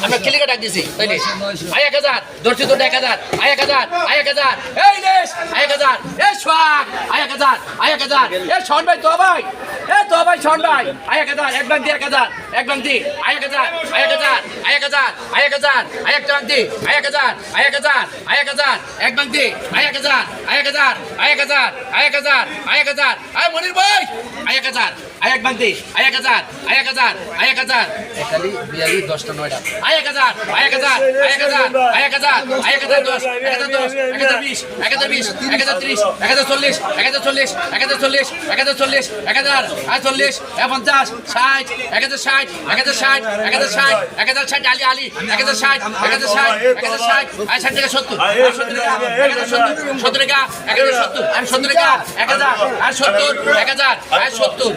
আমরা খেলিকে ডাক দিছি তাইলে 1000 ধরছি তো 1000 1000 এই দেশ 1000 এই সোয়াক 1000 এই শোন ভাই তো ভাই শোন ভাই 1000 এক বান্দি 1000 এক বান্দি 1000 এক বান্দি 1000 এক বান্দি 1000 আয় মনির ভাই 1000 এক বান্দি 1000 খালি বিয়ালি 10টা 9টা 1000 10 1020 1030 1040 1040 1040 1040 1040 50 60 1060 আলি 1060 60 থেকে 70 70 টাকা 70 টাকা 1000 70